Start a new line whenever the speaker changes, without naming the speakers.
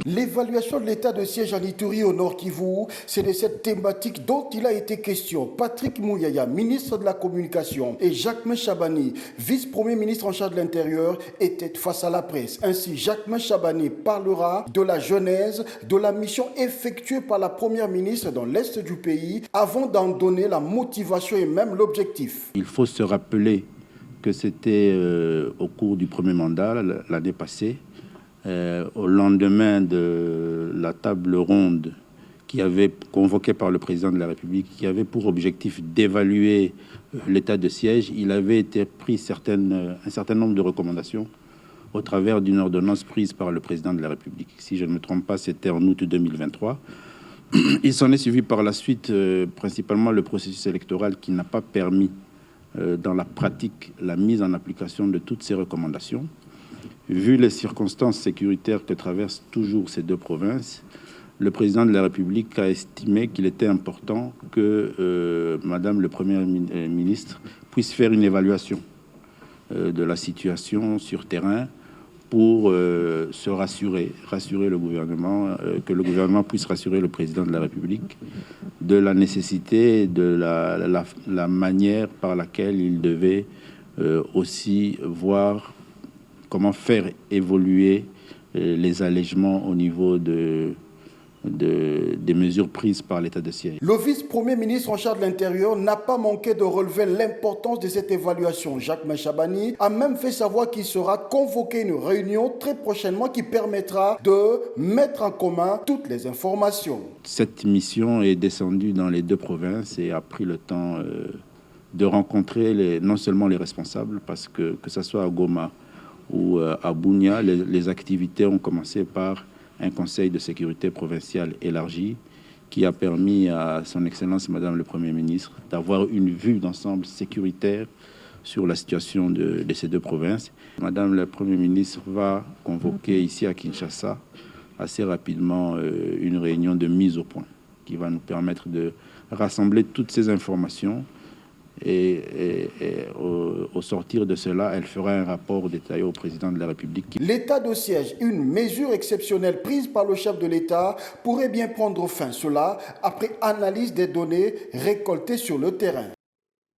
L'évaluation de l'état de siège en Ituri au Nord Kivu, c'est de cette thématique dont il a été question. Patrick Mouyaya, ministre de la Communication, et Jacquemain Chabani, vice-premier ministre en charge de l'Intérieur, étaient face à la presse. Ainsi, Jacquemain Chabani parlera de la genèse de la mission effectuée par la première ministre dans l'Est du pays avant d'en donner la motivation et même l'objectif.
Il faut se rappeler que c'était au cours du premier mandat, l'année passée, au lendemain de la table ronde qui avait convoquée par le président de la République, qui avait pour objectif d'évaluer l'état de siège, il avait été pris un certain nombre de recommandations au travers d'une ordonnance prise par le président de la République. Si je ne me trompe pas, c'était en août 2023. Il s'en est suivi par la suite principalement le processus électoral qui n'a pas permis dans la pratique la mise en application de toutes ces recommandations. Vu les circonstances sécuritaires que traversent toujours ces deux provinces, le président de la République a estimé qu'il était important que Madame le Premier ministre puisse faire une évaluation de la situation sur terrain pour se rassurer le gouvernement, que le gouvernement puisse rassurer le président de la République de la nécessité, de la manière par laquelle il devait aussi voir comment faire évoluer les allègements au niveau des mesures prises par l'état de siège.
Le vice-premier ministre en charge de l'Intérieur n'a pas manqué de relever l'importance de cette évaluation. Jacquemain Chabani a même fait savoir qu'il sera convoqué une réunion très prochainement qui permettra de mettre en commun toutes les informations.
Cette mission est descendue dans les deux provinces et a pris le temps de rencontrer non seulement les responsables, parce que ce soit à Goma ou à Bunia, les activités ont commencé par un conseil de sécurité provincial élargi qui a permis à son Excellence Madame le Premier ministre d'avoir une vue d'ensemble sécuritaire sur la situation de ces deux provinces. Madame le Premier ministre va convoquer ici à Kinshasa assez rapidement une réunion de mise au point qui va nous permettre de rassembler toutes ces informations. Et au sortir de cela, elle fera un rapport détaillé au président de la République.
L'état de siège, une mesure exceptionnelle prise par le chef de l'État, pourrait bien prendre fin. Cela après analyse des données récoltées sur le terrain.